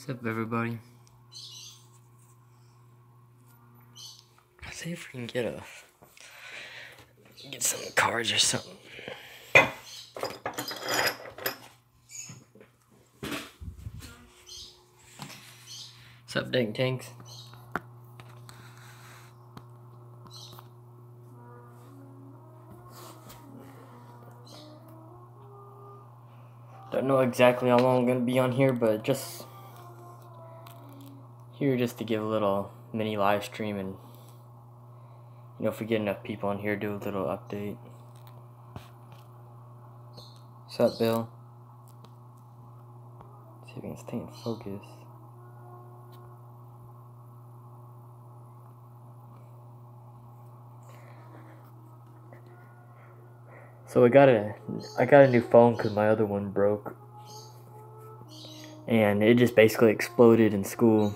What's up, everybody? See if we can get some cards or something. What's up, Dink Tanks? Don't know exactly how long I'm gonna be on here, but just here just to give a little mini live stream, and if we get enough people on here, do a little update. What's up, Bill? See if we can stay in focus. So I got a new phone because my other one broke, and it just basically exploded in school.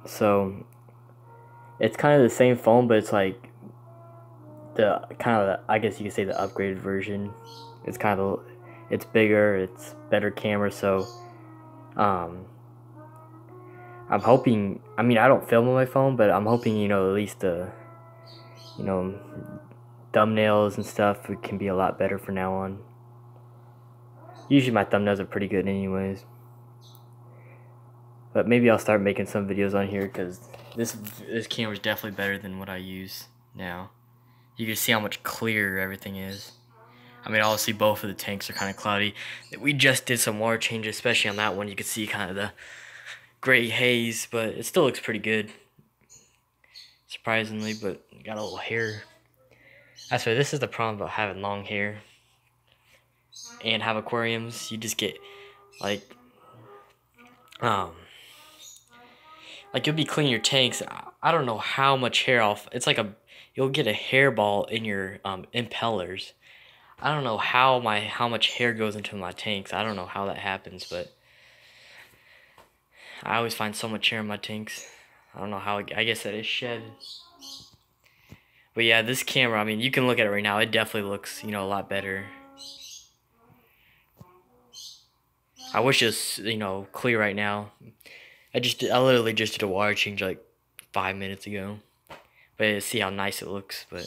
So it's kind of the same phone, but it's like I guess you could say the upgraded version. It's bigger, it's better camera. So I'm hoping. I mean, I don't film on my phone, but I'm hoping at least thumbnails and stuff can be a lot better from now on. Usually my thumbnails are pretty good anyways, but maybe I'll start making some videos on here because this camera is definitely better than what I use now. You can see how much clearer everything is. I mean, obviously both of the tanks are kind of cloudy. We just did some water changes, especially on that one. You can see kind of the gray haze, but it still looks pretty good, surprisingly. But got a little hair. That's why this is the problem about having long hair and have aquariums. You just get like you'll be cleaning your tanks. I don't know how much hair off. It's like you'll get a hairball in your impellers. I don't know how much hair goes into my tanks. I don't know how that happens, but I always find so much hair in my tanks. I don't know how. I guess that is shed. But yeah, this camera, I mean, you can look at it right now. It definitely looks, a lot better. I wish it was, clear right now. I literally just did a water change like 5 minutes ago. But see how nice it looks. But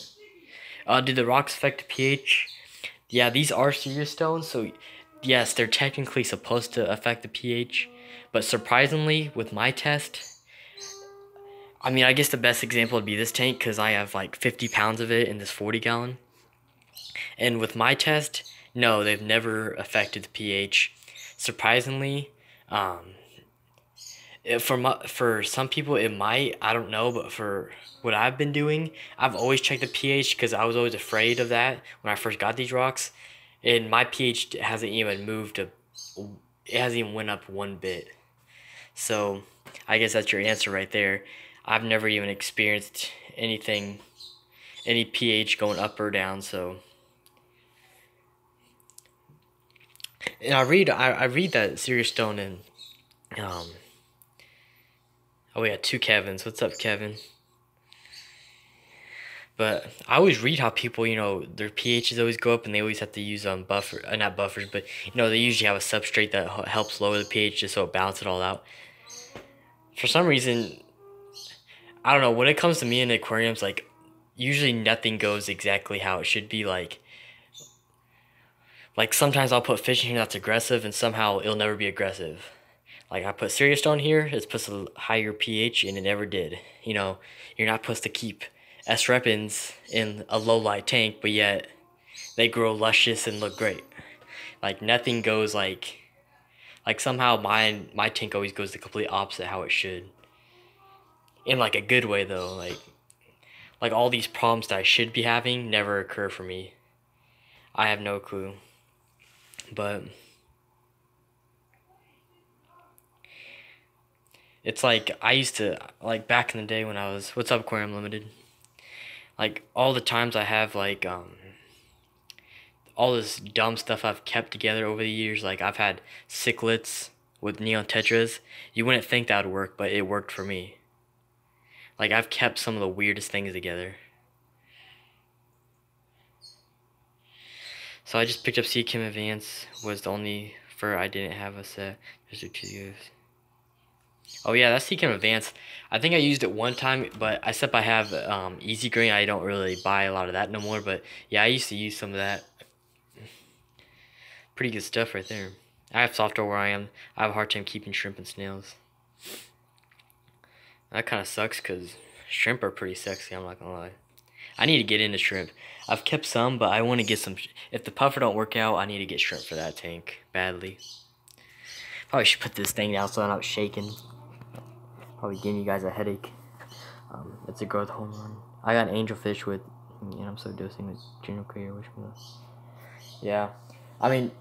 do the rocks affect the pH? Yeah, these are Sirius stones, so yes, they're technically supposed to affect the pH. But surprisingly, with my test, I mean, I guess the best example would be this tank because I have like 50 pounds of it in this 40-gallon. And with my test, no, they've never affected the pH. Surprisingly, for some people it might, I don't know, but for what I've been doing, I've always checked the pH because I was always afraid of that when I first got these rocks. And my pH hasn't even it hasn't even went up one bit. So I guess that's your answer right there. I've never even experienced any pH going up or down. So, and I read that Sirius Stone and oh, we got two Kevins. What's up, Kevin? But I always read how people, their pHs always go up, and they always have to use not buffers, but they usually have a substrate that helps lower the pH just so it balances it all out. For some reason, I don't know, when it comes to me in aquariums, like usually nothing goes exactly how it should be. Like sometimes I'll put fish in here that's aggressive, and somehow it'll never be aggressive. Like I put Sirius Stone here, it's supposed to higher pH, and it never did. You're not supposed to keep S-Repens in a low light tank, but yet they grow luscious and look great. Like nothing goes like somehow my tank always goes the complete opposite how it should. In like a good way though, like all these problems that I should be having never occur for me. I have no clue. But it's like I used to, like back in the day when I was, what's up Aquarium Limited? Like all the times I have like all this dumb stuff I've kept together over the years. Like I've had cichlids with neon tetras. You wouldn't think that would work, but it worked for me. Like I've kept some of the weirdest things together. So I just picked up Sea Kim Advance. Was the only fur I didn't have a set. Just 2 years. Oh yeah, that's Seacom Advanced. I think I used it one time, but except I have Easy Green, I don't really buy a lot of that no more. But yeah, I used to use some of that. Pretty good stuff right there. I have software where I have a hard time keeping shrimp and snails. That kind of sucks because shrimp are pretty sexy, I'm not gonna lie. I need to get into shrimp. I've kept some, but I want to get some. If the puffer don't work out, I need to get shrimp for that tank badly. Probably should put this thing down so I'm not shaking. Probably giving you guys a headache. It's a growth hormone. I got an angelfish with, and I'm so dosing with General Cure. Which one? Yeah, I mean,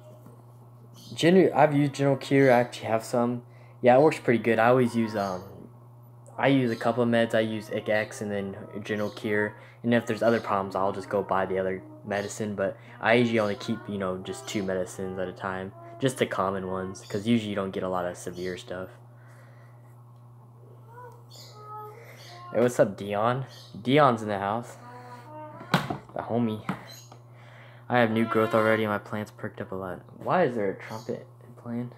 I've used General Cure. I actually have some. Yeah, it works pretty good. I always use I use a couple of meds. I use ICX and then General Cure. And if there's other problems, I'll just go buy the other medicine. But I usually only keep, just 2 medicines at a time. Just the common ones. Because usually you don't get a lot of severe stuff. Hey, what's up, Dion? Dion's in the house. The homie. I have new growth already and my plants perked up a lot. Why is there a trumpet playing?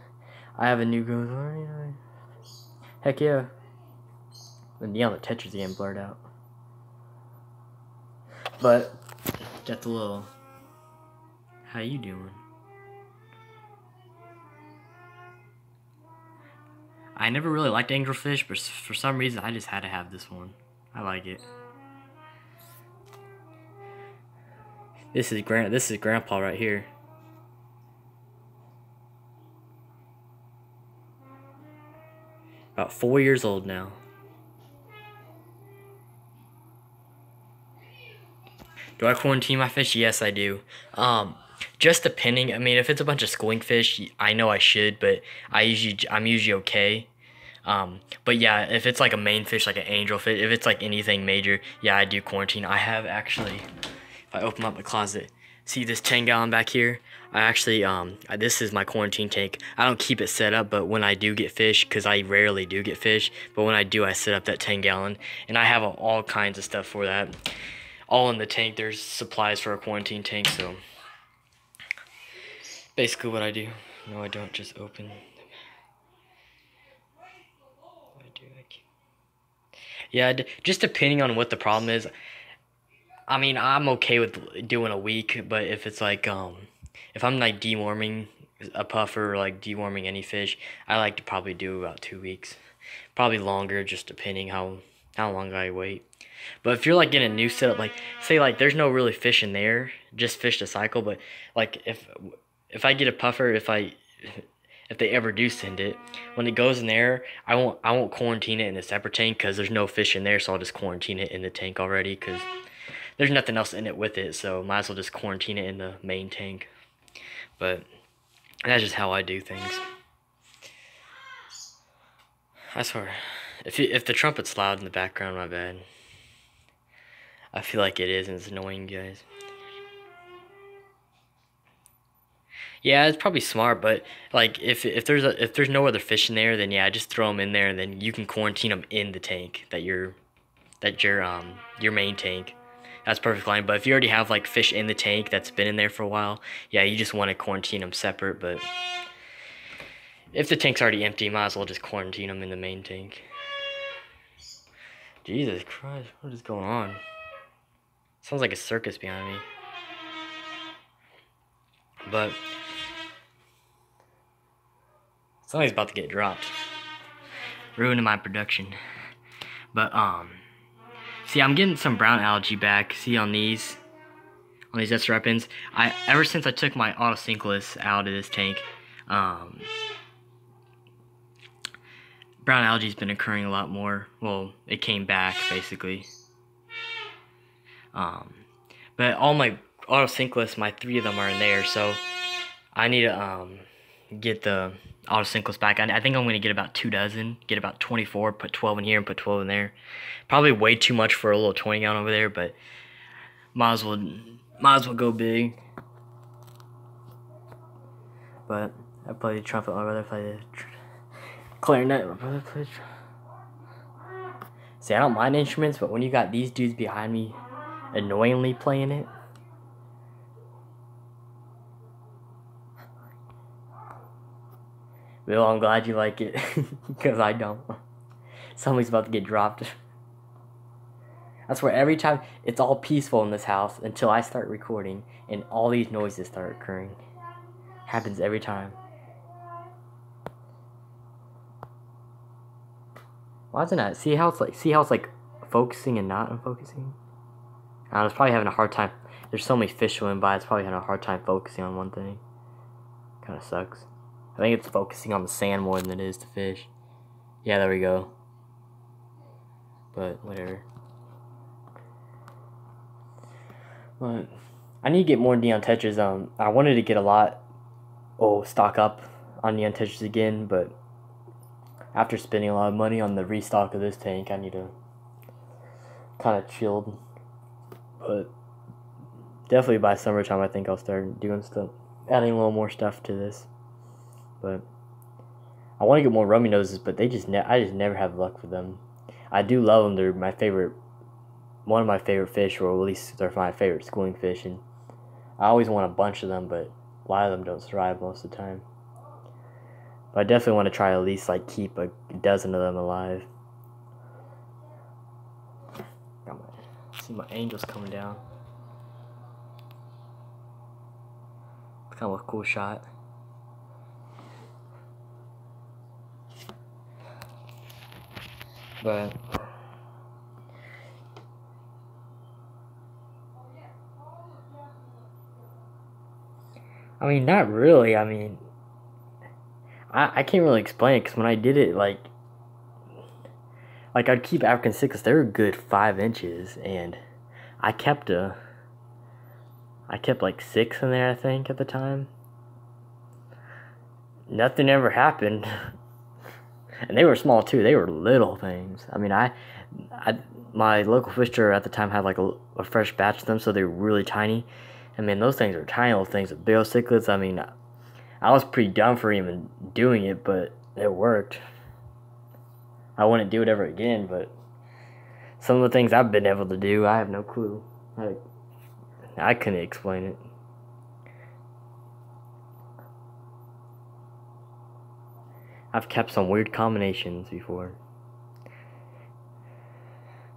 I have a new growth already. Heck yeah. The neon, the Tetris getting blurred out. But got the little. How you doing? I never really liked angelfish, but for some reason I just had to have this one. I like it. This is Grandpa right here. About 4 years old now. Do I quarantine my fish? Yes, I do. Just depending. I mean, if it's a bunch of schooling fish, I know I should, but I'm usually okay. But yeah, if it's like a main fish, like an angelfish, if it's like anything major, yeah, I do quarantine. I have actually, if I open up my closet, see this 10-gallon back here? I actually, this is my quarantine tank. I don't keep it set up, but when I do get fish, because I rarely do get fish, but when I do, I set up that 10-gallon, and I have all kinds of stuff for that. All in the tank. There's supplies for a quarantine tank, so basically what I do. No, I don't just open. Yeah, just depending on what the problem is. I mean, I'm okay with doing a week, but if it's like, if I'm like deworming a puffer or like deworming any fish, I like to probably do about 2 weeks. Probably longer, just depending how long I wait. But if you're like getting a new setup, like say like there's no really fish in there, just fish to cycle. But like if I get a puffer, if they ever do send it, when it goes in there, I won't quarantine it in a separate tank because there's no fish in there, so I'll just quarantine it in the tank already because there's nothing else in it with it, so might as well just quarantine it in the main tank. But that's just how I do things. I swear, if the trumpet's loud in the background, my bad. I feel like it is, and it's annoying, guys. Yeah, it's probably smart, but like if there's no other fish in there, then yeah, just throw them in there, and then you can quarantine them in the tank your main tank. That's perfect line. But if you already have like fish in the tank that's been in there for a while, yeah, you just want to quarantine them separate. But if the tank's already empty, might as well just quarantine them in the main tank. Jesus Christ, what is going on? Sounds like a circus behind me. But something's about to get dropped, ruining my production. But see, I'm getting some brown algae back. See on these Esrepens. Ever since I took my autosynclus out of this tank, brown algae's been occurring a lot more. Well, it came back basically. But all my autosynclus, my 3 of them are in there, so I need to get the autosynclus back. I think I'm going to get about 2 dozen, get about 24, put 12 in here and put 12 in there. Probably way too much for a little 20-gallon over there, but might as well go big. But I play the trumpet, my brother played the clarinet, my brother played trumpet. See, I don't mind instruments, but when you got these dudes behind me annoyingly playing it, Bill, I'm glad you like it, because I don't. Somebody's about to get dropped. I swear, every time it's all peaceful in this house until I start recording and all these noises start occurring. Happens every time. Why isn't that? See how it's like focusing and not unfocusing? I was probably having a hard time. There's so many fish swimming by, it's probably having a hard time focusing on one thing. Kind of sucks. I think it's focusing on the sand more than it is the fish. Yeah, there we go. But whatever. But I need to get more neon tetras. I wanted to get a lot. Stock up on neon tetras again, but after spending a lot of money on the restock of this tank, I need to kind of chill. But definitely by summertime, I think I'll start doing stuff, adding a little more stuff to this. But I want to get more rummy noses, but I just never have luck with them. I do love them. They're my favorite, one of my favorite fish, or at least they're my favorite schooling fish. And I always want a bunch of them, but a lot of them don't survive most of the time. But I definitely want to try at least like keep a dozen of them alive. See my angels coming down. It's kind of a cool shot. But I mean, not really. I mean, I can't really explain it because when I did it, like I'd keep African cichlids. They were a good 5 inches, and I kept like 6 in there, I think, at the time. Nothing ever happened. And they were small too. They were little things. I mean, my local fish store at the time had like a fresh batch of them, so they were really tiny. I mean, those things are tiny little things. The big old cichlids, I mean, I was pretty dumb for even doing it, but it worked. I wouldn't do it ever again, but some of the things I've been able to do, I have no clue. I couldn't explain it. I've kept some weird combinations before.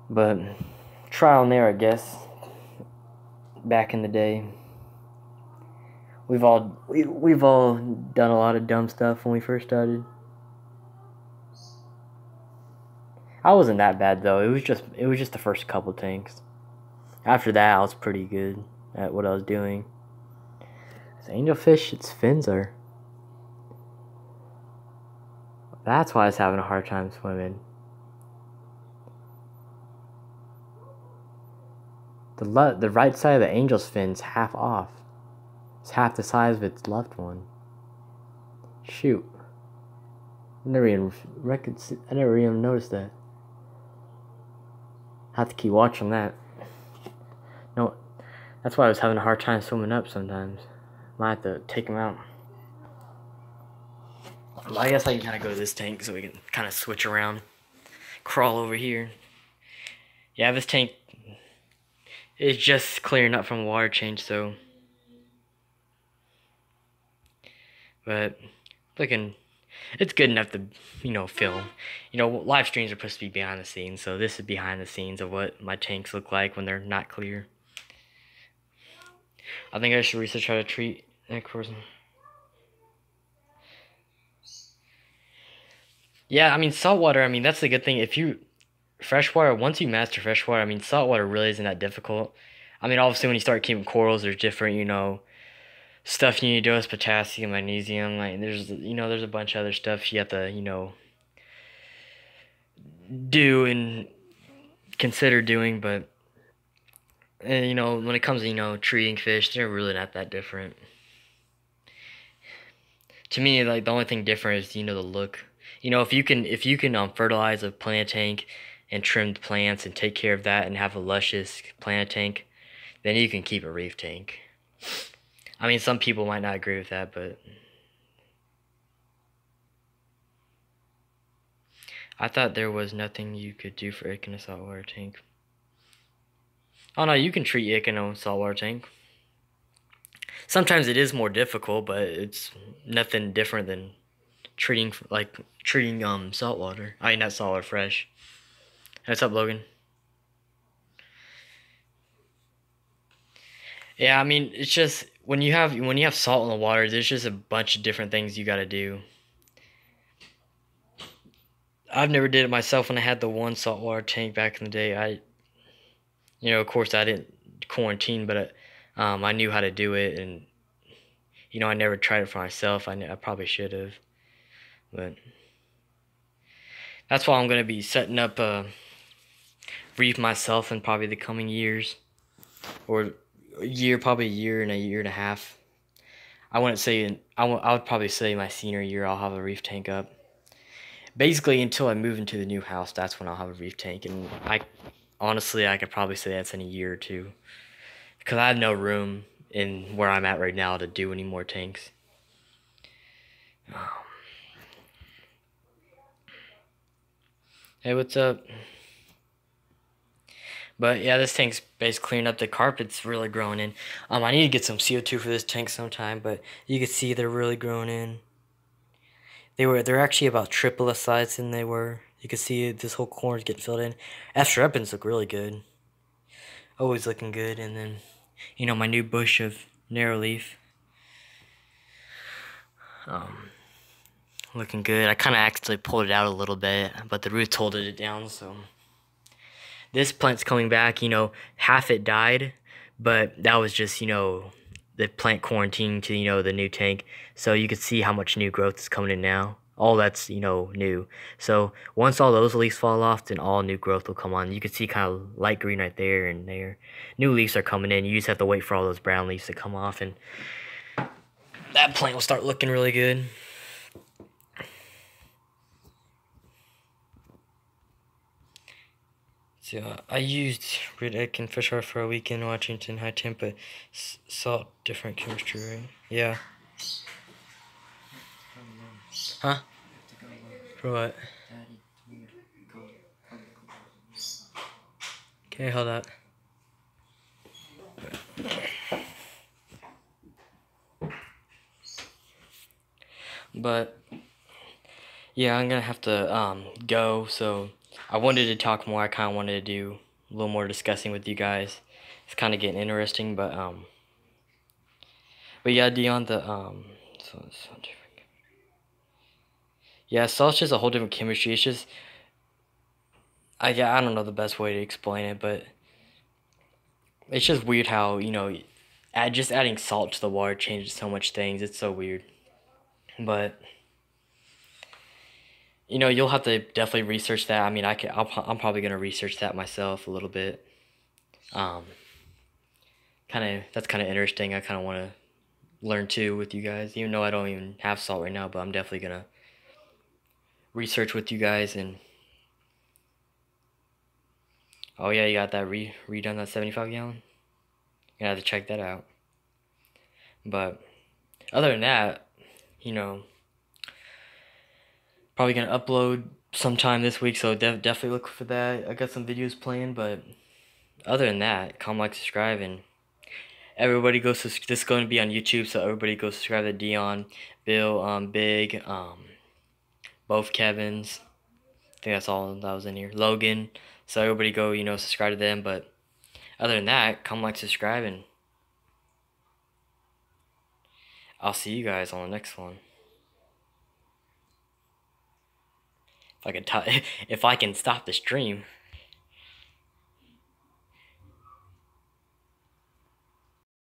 But trial and error, I guess. Back in the day. We've all done a lot of dumb stuff when we first started. I wasn't that bad though. It was just the first couple tanks. After that, I was pretty good at what I was doing. This angelfish, its fins are. That's why I was having a hard time swimming. The right side of the angel's fin's half off. It's half the size of its left one. Shoot. I never even noticed that. I have to keep watching that. No, that's why I was having a hard time swimming up sometimes. Might have to take them out. Well, I guess I can kind of go to this tank so we can kind of switch around. Crawl over here. Yeah, this tank is just clearing up from water change, so. But looking, it's good enough to, film. Live streams are supposed to be behind the scenes, so this is behind the scenes of what my tanks look like when they're not clear. I think I should research how to treat that person. Yeah, I mean, saltwater, I mean, that's the good thing. Freshwater, once you master freshwater, I mean, saltwater really isn't that difficult. I mean, obviously, when you start keeping corals, there's different, stuff you need to do with potassium, magnesium, like, there's a bunch of other stuff you have to, do and consider doing, but, when it comes to, treating fish, they're really not that different. To me, like, the only thing different is, the look. If you can fertilize a plant tank and trim the plants and take care of that and have a luscious plant tank, then you can keep a reef tank. I mean, some people might not agree with that, but I thought there was nothing you could do for ick in a saltwater tank. Oh no, you can treat ick in a saltwater tank. Sometimes it is more difficult, but it's nothing different than treating salt water. I mean, not salt water, fresh. What's up, Logan? Yeah, I mean, it's just when you have salt in the water, there's just a bunch of different things you got to do. I've never did it myself when I had the one saltwater tank back in the day. Of course, I didn't quarantine, but I knew how to do it, and I never tried it for myself. I probably should have, but that's why I'm gonna be setting up a reef myself in probably the coming years, or probably a year and a half. I wouldn't say I would probably say my senior year I'll have a reef tank up. Basically, until I move into the new house, that's when I'll have a reef tank, and honestly, I could probably say that's in a year or two, because I have no room in where I'm at right now to do any more tanks. Hey, what's up? But yeah, this tank's basically cleaning up. The carpet's really growing in. I need to get some CO2 for this tank sometime, but you can see they're really growing in. They're actually about triple the size than they were. You can see this whole corner's getting filled in. F-Shrepens look really good. Always looking good. And then, my new bush of narrow leaf. Looking good. I kind of actually pulled it out a little bit, but the roots holded it down, so. This plant's coming back, half it died, but that was just, the plant quarantining to, the new tank. So you can see how much new growth is coming in now. All that's, new. So once all those leaves fall off, then all new growth will come on. You can see kind of light green right there and there. New leaves are coming in. You just have to wait for all those brown leaves to come off, and that plant will start looking really good. So I used red egg and fish oil for a week in Washington, high temp, but salt, different chemistry, right? Yeah. Huh? For what? Okay, hold up. But yeah, I'm gonna have to go. So I wanted to talk more. I kind of wanted to do a little more discussing with you guys. It's kind of getting interesting, but yeah, Dion, so different. Yeah, salt's just a whole different chemistry. It's just I don't know the best way to explain it, but it's just weird how just adding salt to the water changes so much things. It's so weird, but you'll have to definitely research that. I mean, I'm probably gonna research that myself a little bit. That's kind of interesting. I kind of want to learn too with you guys, even though I don't even have salt right now. But I'm definitely gonna research with you guys. And oh yeah, you got that redone, that 75 gallon. You have to check that out. But other than that, probably gonna upload sometime this week, so definitely look for that. I got some videos planned, but other than that, comment, like, subscribe, and everybody go. This is going to be on YouTube, so everybody go subscribe to Dion, Bill, Big, both Kevins. I think that's all that was in here. Logan. So everybody go, subscribe to them. But other than that, comment, like, subscribe, and I'll see you guys on the next one. If I can stop the stream.